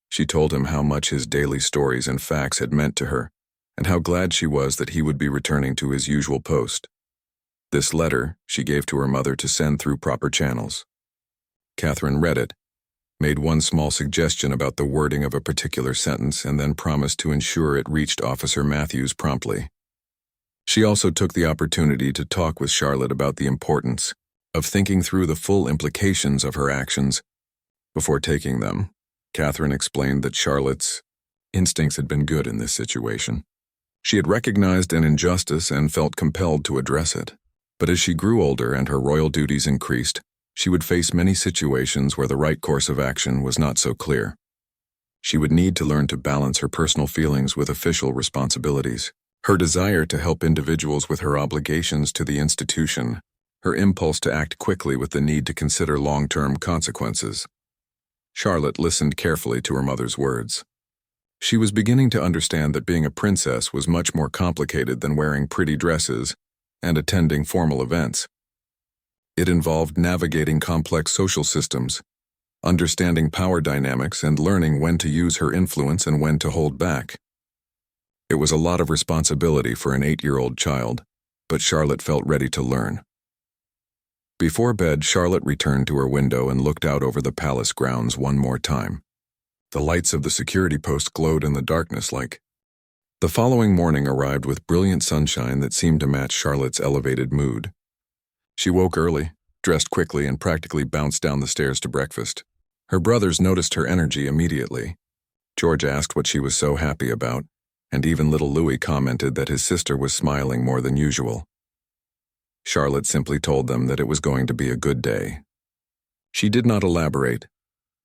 She told him how much his daily stories and facts had meant to her, and how glad she was that he would be returning to his usual post. This letter she gave to her mother to send through proper channels. Catherine read it, made one small suggestion about the wording of a particular sentence, and then promised to ensure it reached Officer Matthews promptly. She also took the opportunity to talk with Charlotte about the importance of thinking through the full implications of her actions before taking them. Catherine explained that Charlotte's instincts had been good in this situation. She had recognized an injustice and felt compelled to address it. But as she grew older and her royal duties increased, she would face many situations where the right course of action was not so clear. She would need to learn to balance her personal feelings with official responsibilities, her desire to help individuals with her obligations to the institution, her impulse to act quickly with the need to consider long-term consequences. Charlotte listened carefully to her mother's words. She was beginning to understand that being a princess was much more complicated than wearing pretty dresses and attending formal events. It involved navigating complex social systems, understanding power dynamics, and learning when to use her influence and when to hold back. It was a lot of responsibility for an 8-year-old child, but Charlotte felt ready to learn. Before bed, Charlotte returned to her window and looked out over the palace grounds one more time. The lights of the security post glowed in the darkness like. The following morning arrived with brilliant sunshine that seemed to match Charlotte's elevated mood. She woke early, dressed quickly, and practically bounced down the stairs to breakfast. Her brothers noticed her energy immediately. George asked what she was so happy about, and even little Louis commented that his sister was smiling more than usual. Charlotte simply told them that it was going to be a good day. She did not elaborate,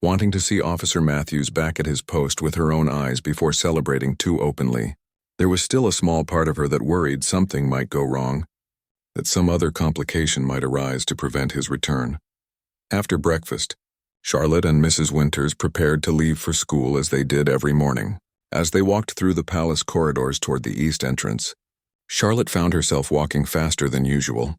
wanting to see Officer Matthews back at his post with her own eyes before celebrating too openly. There was still a small part of her that worried something might go wrong, that some other complication might arise to prevent his return. After breakfast, Charlotte and Mrs. Winters prepared to leave for school as they did every morning. As they walked through the palace corridors toward the east entrance, Charlotte found herself walking faster than usual.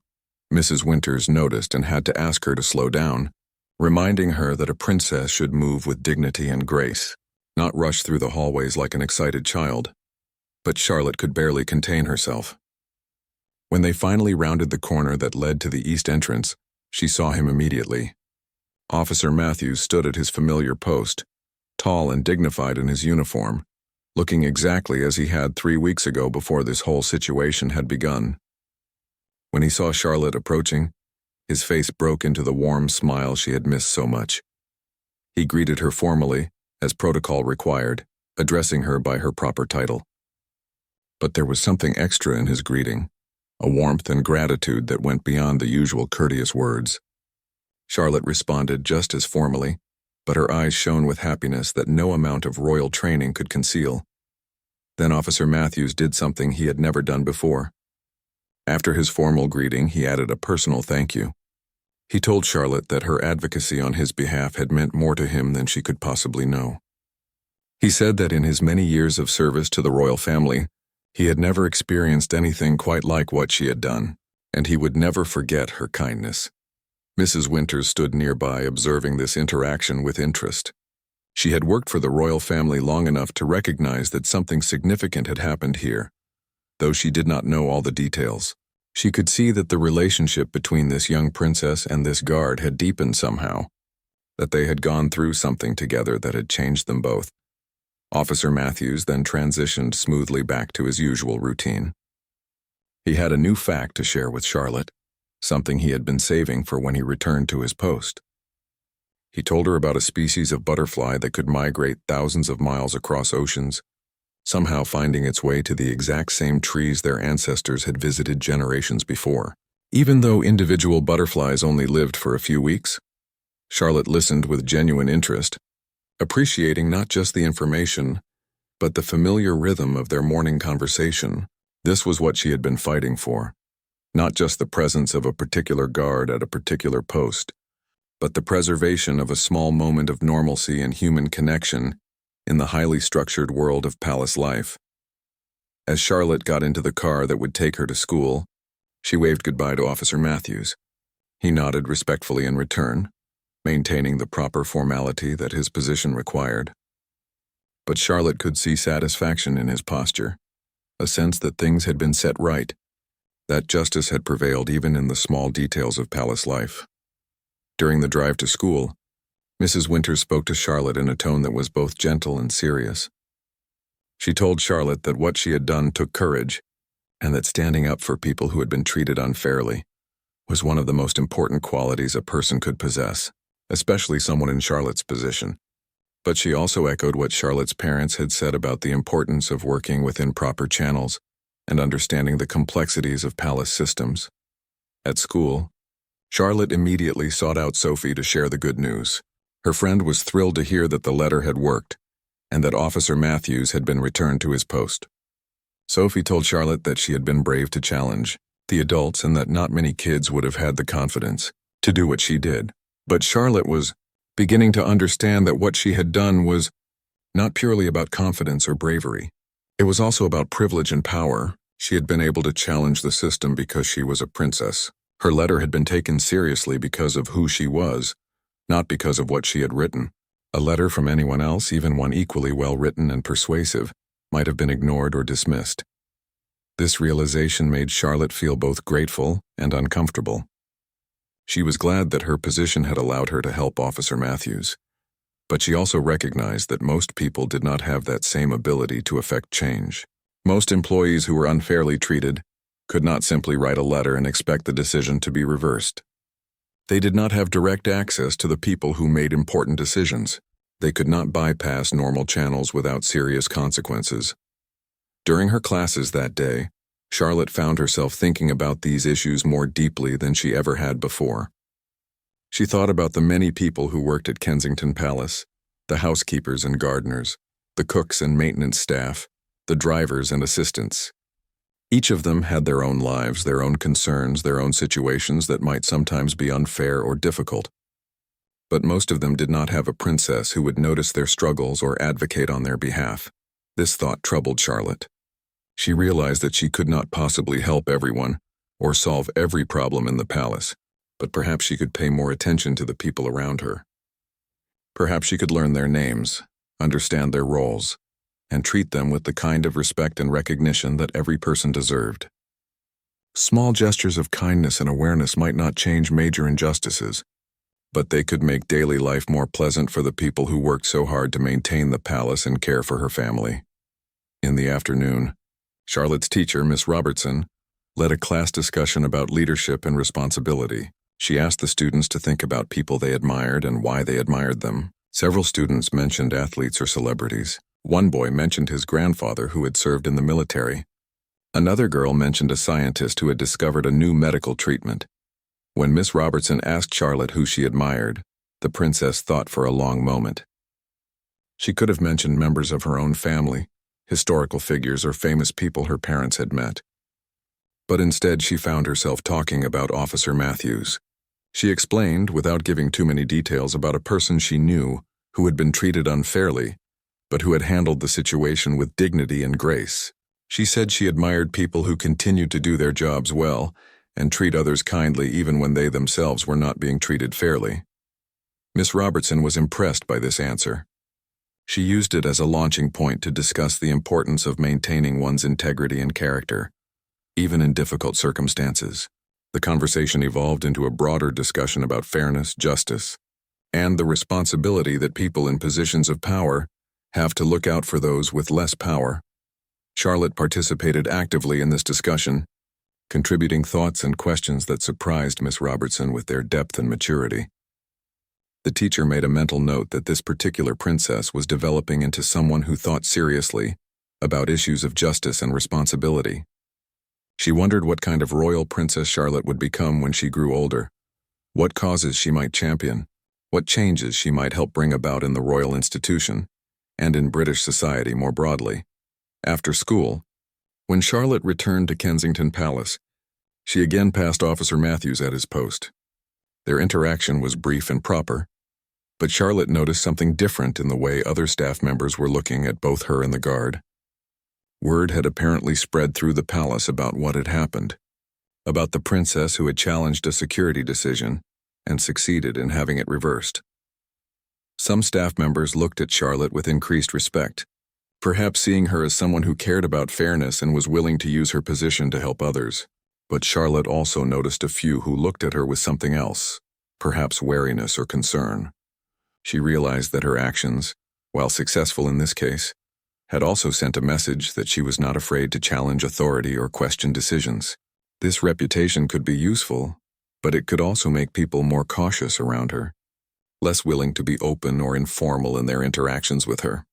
Mrs. Winters noticed and had to ask her to slow down, reminding her that a princess should move with dignity and grace, not rush through the hallways like an excited child. But Charlotte could barely contain herself. When they finally rounded the corner that led to the east entrance, she saw him immediately. Officer Matthews stood at his familiar post, tall and dignified in his uniform, looking exactly as he had 3 weeks ago before this whole situation had begun. When he saw Charlotte approaching, his face broke into the warm smile she had missed so much. He greeted her formally, as protocol required, addressing her by her proper title. But there was something extra in his greeting, a warmth and gratitude that went beyond the usual courteous words. Charlotte responded just as formally, but her eyes shone with happiness that no amount of royal training could conceal. Then Officer Matthews did something he had never done before. After his formal greeting, he added a personal thank you. He told Charlotte that her advocacy on his behalf had meant more to him than she could possibly know. He said that in his many years of service to the royal family, he had never experienced anything quite like what she had done, and he would never forget her kindness. Mrs. Winters stood nearby observing this interaction with interest. She had worked for the royal family long enough to recognize that something significant had happened here. Though she did not know all the details, she could see that the relationship between this young princess and this guard had deepened somehow, that they had gone through something together that had changed them both. Officer Matthews then transitioned smoothly back to his usual routine. He had a new fact to share with Charlotte, something he had been saving for when he returned to his post. He told her about a species of butterfly that could migrate thousands of miles across oceans, somehow finding its way to the exact same trees their ancestors had visited generations before. Even though individual butterflies only lived for a few weeks, Charlotte listened with genuine interest, appreciating not just the information, but the familiar rhythm of their morning conversation. This was what she had been fighting for. Not just the presence of a particular guard at a particular post, but the preservation of a small moment of normalcy and human connection in the highly structured world of palace life. As Charlotte got into the car that would take her to school, she waved goodbye to Officer Matthews. He nodded respectfully in return, maintaining the proper formality that his position required. But Charlotte could see satisfaction in his posture, a sense that things had been set right, that justice had prevailed even in the small details of palace life. During the drive to school, Mrs. Winters spoke to Charlotte in a tone that was both gentle and serious. She told Charlotte that what she had done took courage, and that standing up for people who had been treated unfairly was one of the most important qualities a person could possess, especially someone in Charlotte's position. But she also echoed what Charlotte's parents had said about the importance of working within proper channels and understanding the complexities of palace systems. At school, Charlotte immediately sought out Sophie to share the good news. Her friend was thrilled to hear that the letter had worked and that Officer Matthews had been returned to his post. Sophie told Charlotte that she had been brave to challenge the adults and that not many kids would have had the confidence to do what she did. But Charlotte was beginning to understand that what she had done was not purely about confidence or bravery. It was also about privilege and power. She had been able to challenge the system because she was a princess. Her letter had been taken seriously because of who she was, not because of what she had written. A letter from anyone else, even one equally well-written and persuasive, might have been ignored or dismissed. This realization made Charlotte feel both grateful and uncomfortable. She was glad that her position had allowed her to help Officer Matthews, but she also recognized that most people did not have that same ability to effect change. Most employees who were unfairly treated could not simply write a letter and expect the decision to be reversed. They did not have direct access to the people who made important decisions. They could not bypass normal channels without serious consequences. During her classes that day, Charlotte found herself thinking about these issues more deeply than she ever had before. She thought about the many people who worked at Kensington Palace, the housekeepers and gardeners, the cooks and maintenance staff, the drivers and assistants. Each of them had their own lives, their own concerns, their own situations that might sometimes be unfair or difficult. But most of them did not have a princess who would notice their struggles or advocate on their behalf. This thought troubled Charlotte. She realized that she could not possibly help everyone or solve every problem in the palace, but perhaps she could pay more attention to the people around her. Perhaps she could learn their names, understand their roles, and treat them with the kind of respect and recognition that every person deserved. Small gestures of kindness and awareness might not change major injustices, but they could make daily life more pleasant for the people who worked so hard to maintain the palace and care for her family. In the afternoon, Charlotte's teacher, Miss Robertson, led a class discussion about leadership and responsibility. She asked the students to think about people they admired and why they admired them. Several students mentioned athletes or celebrities. One boy mentioned his grandfather who had served in the military. Another girl mentioned a scientist who had discovered a new medical treatment. When Miss Robertson asked Charlotte who she admired, the princess thought for a long moment. She could have mentioned members of her own family, historical figures, or famous people her parents had met. But instead she found herself talking about Officer Matthews. She explained, without giving too many details, about a person she knew who had been treated unfairly, but who had handled the situation with dignity and grace. She said she admired people who continued to do their jobs well and treat others kindly even when they themselves were not being treated fairly. Miss Robertson was impressed by this answer. She used it as a launching point to discuss the importance of maintaining one's integrity and character, even in difficult circumstances. The conversation evolved into a broader discussion about fairness, justice, and the responsibility that people in positions of power have to look out for those with less power. Charlotte participated actively in this discussion, contributing thoughts and questions that surprised Miss Robertson with their depth and maturity. The teacher made a mental note that this particular princess was developing into someone who thought seriously about issues of justice and responsibility. She wondered what kind of royal Princess Charlotte would become when she grew older, what causes she might champion, what changes she might help bring about in the royal institution, and in British society more broadly. After school, when Charlotte returned to Kensington Palace, she again passed Officer Matthews at his post. Their interaction was brief and proper, but Charlotte noticed something different in the way other staff members were looking at both her and the guard. Word had apparently spread through the palace about what had happened, about the princess who had challenged a security decision and succeeded in having it reversed. Some staff members looked at Charlotte with increased respect, perhaps seeing her as someone who cared about fairness and was willing to use her position to help others. But Charlotte also noticed a few who looked at her with something else, perhaps wariness or concern. She realized that her actions, while successful in this case, had also sent a message that she was not afraid to challenge authority or question decisions. This reputation could be useful, but it could also make people more cautious around her, less willing to be open or informal in their interactions with her.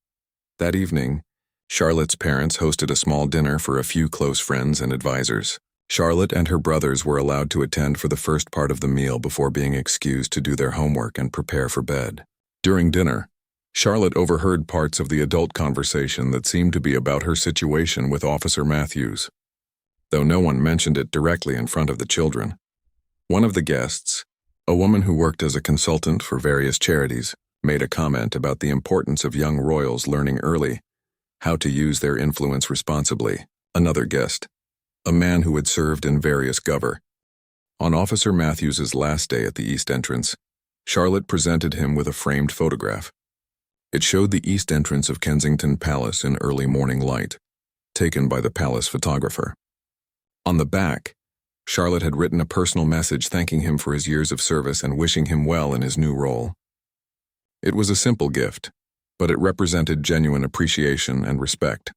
That evening, Charlotte's parents hosted a small dinner for a few close friends and advisors. Charlotte and her brothers were allowed to attend for the first part of the meal before being excused to do their homework and prepare for bed. During dinner, Charlotte overheard parts of the adult conversation that seemed to be about her situation with Officer Matthews, though no one mentioned it directly in front of the children. One of the guests, a woman who worked as a consultant for various charities, made a comment about the importance of young royals learning early how to use their influence responsibly. Another guest, a man who had served in various governments. On Officer Matthews's last day at the east entrance, Charlotte presented him with a framed photograph. It showed the east entrance of Kensington Palace in early morning light, taken by the palace photographer. On the back, Charlotte had written a personal message thanking him for his years of service and wishing him well in his new role. It was a simple gift, but it represented genuine appreciation and respect.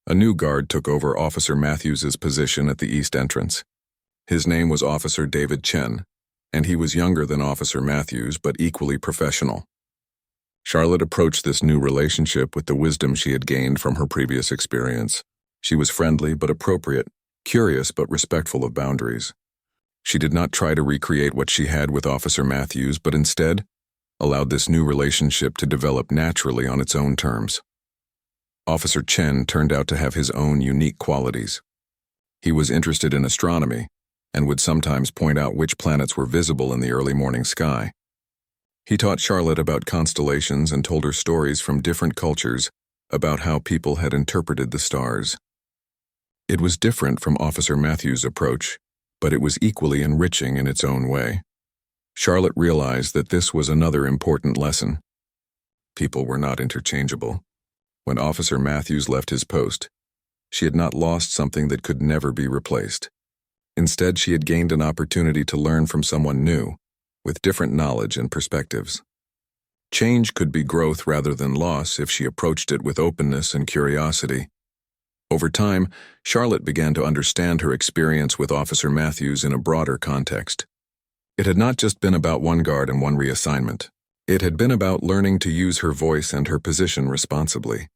A new guard took over Officer Matthews's position at the east entrance. His name was Officer David Chen, and he was younger than Officer Matthews but equally professional. Charlotte approached this new relationship with the wisdom she had gained from her previous experience. She was friendly but appropriate, curious but respectful of boundaries. She did not try to recreate what she had with Officer Matthews, but instead allowed this new relationship to develop naturally on its own terms. Officer Chen turned out to have his own unique qualities. He was interested in astronomy and would sometimes point out which planets were visible in the early morning sky. He taught Charlotte about constellations and told her stories from different cultures about how people had interpreted the stars. It was different from Officer Matthews' approach, but it was equally enriching in its own way. Charlotte realized that this was another important lesson. People were not interchangeable. When Officer Matthews left his post, she had not lost something that could never be replaced. Instead, she had gained an opportunity to learn from someone new, with different knowledge and perspectives. Change could be growth rather than loss if she approached it with openness and curiosity. Over time, Charlotte began to understand her experience with Officer Matthews in a broader context. It had not just been about one guard and one reassignment. It had been about learning to use her voice and her position responsibly.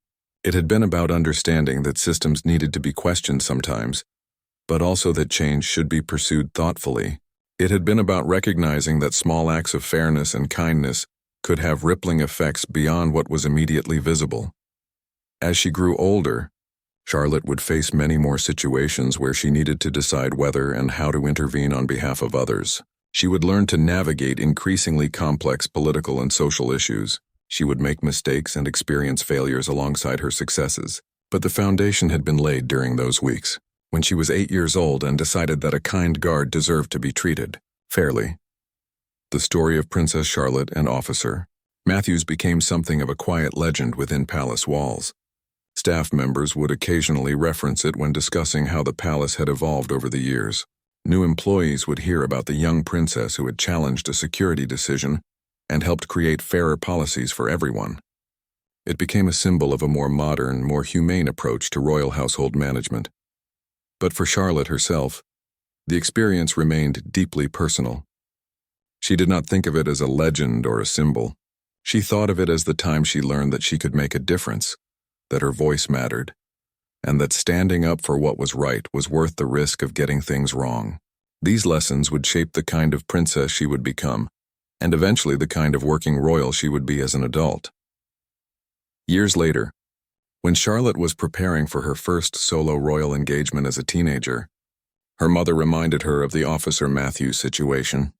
It had been about understanding that systems needed to be questioned sometimes, but also that change should be pursued thoughtfully. It had been about recognizing that small acts of fairness and kindness could have rippling effects beyond what was immediately visible. As she grew older, Charlotte would face many more situations where she needed to decide whether and how to intervene on behalf of others. She would learn to navigate increasingly complex political and social issues. She would make mistakes and experience failures alongside her successes. But the foundation had been laid during those weeks, when she was 8 years old and decided that a kind guard deserved to be treated fairly. The story of Princess Charlotte and Officer Matthews became something of a quiet legend within palace walls. Staff members would occasionally reference it when discussing how the palace had evolved over the years. New employees would hear about the young princess who had challenged a security decision and helped create fairer policies for everyone. It became a symbol of a more modern, more humane approach to royal household management. But for Charlotte herself, the experience remained deeply personal. She did not think of it as a legend or a symbol. She thought of it as the time she learned that she could make a difference, that her voice mattered, and that standing up for what was right was worth the risk of getting things wrong. These lessons would shape the kind of princess she would become, and eventually the kind of working royal she would be as an adult. Years later, when Charlotte was preparing for her first solo royal engagement as a teenager, her mother reminded her of the Officer Matthews situation.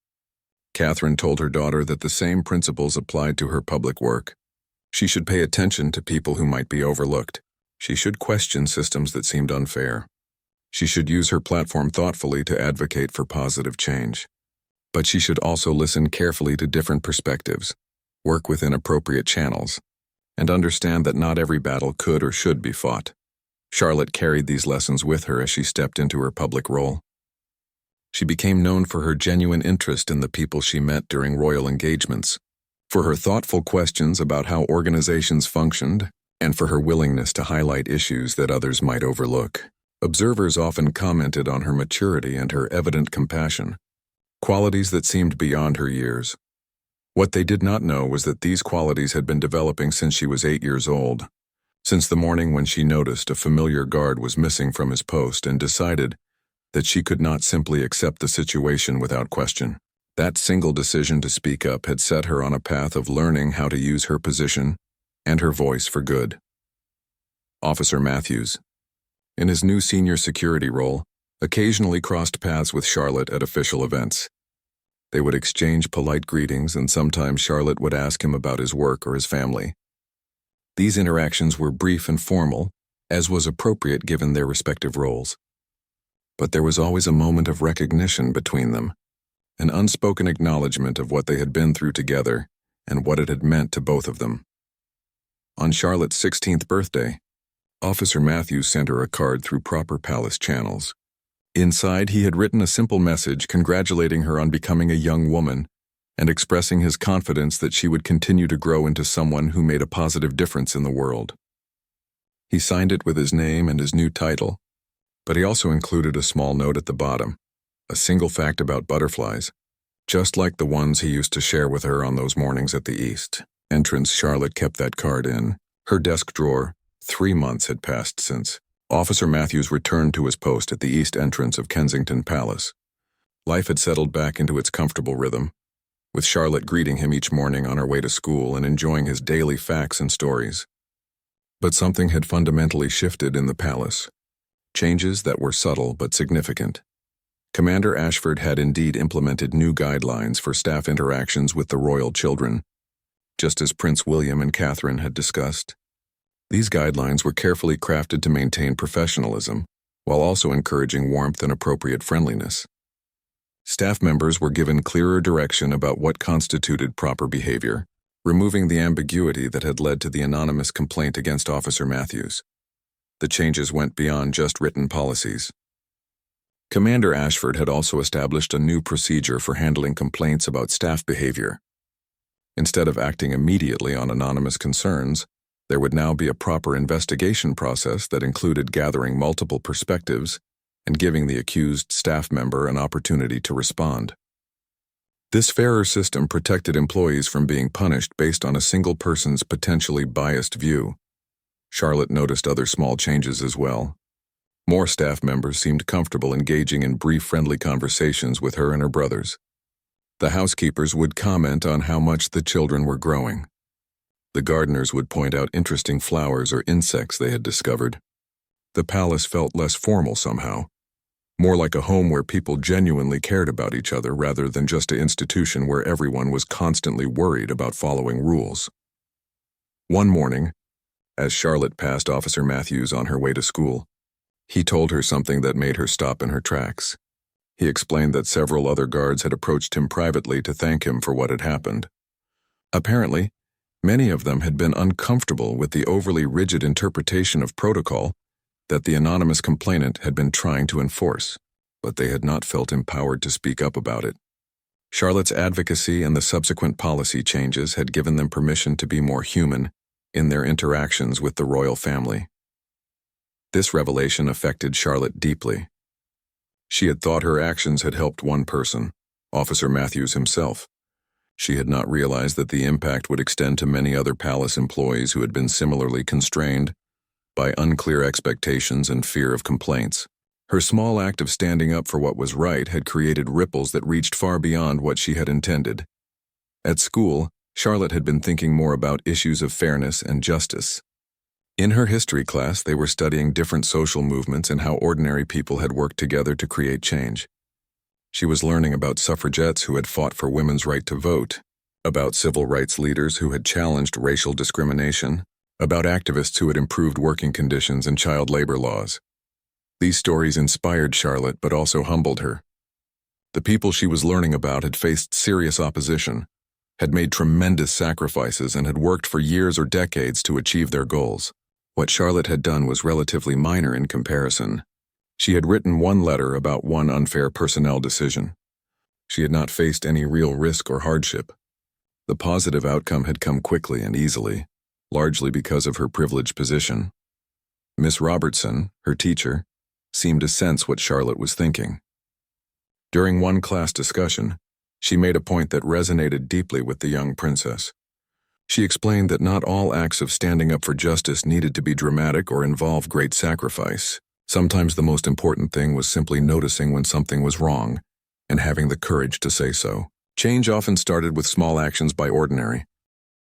Catherine told her daughter that the same principles applied to her public work. She should pay attention to people who might be overlooked. She should question systems that seemed unfair. She should use her platform thoughtfully to advocate for positive change. But she should also listen carefully to different perspectives, work within appropriate channels, and understand that not every battle could or should be fought. Charlotte carried these lessons with her as she stepped into her public role. She became known for her genuine interest in the people she met during royal engagements, for her thoughtful questions about how organizations functioned, and for her willingness to highlight issues that others might overlook. Observers often commented on her maturity and her evident compassion, qualities that seemed beyond her years. What they did not know was that these qualities had been developing since she was 8 years old, since the morning when she noticed a familiar guard was missing from his post and decided that she could not simply accept the situation without question. That single decision to speak up had set her on a path of learning how to use her position and her voice for good. Officer Matthews, in his new senior security role, occasionally crossed paths with Charlotte at official events. They would exchange polite greetings, and sometimes Charlotte would ask him about his work or his family. These interactions were brief and formal, as was appropriate given their respective roles. But there was always a moment of recognition between them, an unspoken acknowledgement of what they had been through together and what it had meant to both of them. On Charlotte's 16th birthday, Officer Matthews sent her a card through proper palace channels. Inside, he had written a simple message congratulating her on becoming a young woman and expressing his confidence that she would continue to grow into someone who made a positive difference in the world. He signed it with his name and his new title, but he also included a small note at the bottom, a single fact about butterflies, just like the ones he used to share with her on those mornings at the East entrance. Charlotte kept that card in her desk drawer. 3 months had passed since Officer Matthews returned to his post at the East entrance of Kensington Palace. Life had settled back into its comfortable rhythm, with Charlotte greeting him each morning on her way to school and enjoying his daily facts and stories. But something had fundamentally shifted in the palace. Changes that were subtle but significant. Commander Ashford had indeed implemented new guidelines for staff interactions with the royal children, just as Prince William and Catherine had discussed. These guidelines were carefully crafted to maintain professionalism, while also encouraging warmth and appropriate friendliness. Staff members were given clearer direction about what constituted proper behavior, removing the ambiguity that had led to the anonymous complaint against Officer Matthews. The changes went beyond just written policies. Commander Ashford had also established a new procedure for handling complaints about staff behavior. Instead of acting immediately on anonymous concerns, there would now be a proper investigation process that included gathering multiple perspectives and giving the accused staff member an opportunity to respond. This fairer system protected employees from being punished based on a single person's potentially biased view. Charlotte noticed other small changes as well. More staff members seemed comfortable engaging in brief friendly conversations with her and her brothers. The housekeepers would comment on how much the children were growing. The gardeners would point out interesting flowers or insects they had discovered. The palace felt less formal somehow, more like a home where people genuinely cared about each other rather than just an institution where everyone was constantly worried about following rules. One morning, as Charlotte passed Officer Matthews on her way to school, he told her something that made her stop in her tracks. He explained that several other guards had approached him privately to thank him for what had happened. Apparently, many of them had been uncomfortable with the overly rigid interpretation of protocol that the anonymous complainant had been trying to enforce, but they had not felt empowered to speak up about it. Charlotte's advocacy and the subsequent policy changes had given them permission to be more human in their interactions with the royal family. This revelation affected Charlotte deeply. She had thought her actions had helped one person, Officer Matthews himself. She had not realized that the impact would extend to many other palace employees who had been similarly constrained by unclear expectations and fear of complaints. Her small act of standing up for what was right had created ripples that reached far beyond what she had intended. At school, Charlotte had been thinking more about issues of fairness and justice. In her history class, they were studying different social movements and how ordinary people had worked together to create change. She was learning about suffragettes who had fought for women's right to vote, about civil rights leaders who had challenged racial discrimination, about activists who had improved working conditions and child labor laws. These stories inspired Charlotte but also humbled her. The people she was learning about had faced serious opposition, had made tremendous sacrifices, and had worked for years or decades to achieve their goals. What Charlotte had done was relatively minor in comparison. She had written one letter about one unfair personnel decision. She had not faced any real risk or hardship. The positive outcome had come quickly and easily, largely because of her privileged position. Miss Robertson, her teacher, seemed to sense what Charlotte was thinking. During one class discussion, she made a point that resonated deeply with the young princess. She explained that not all acts of standing up for justice needed to be dramatic or involve great sacrifice. Sometimes the most important thing was simply noticing when something was wrong and having the courage to say so. Change often started with small actions by ordinary,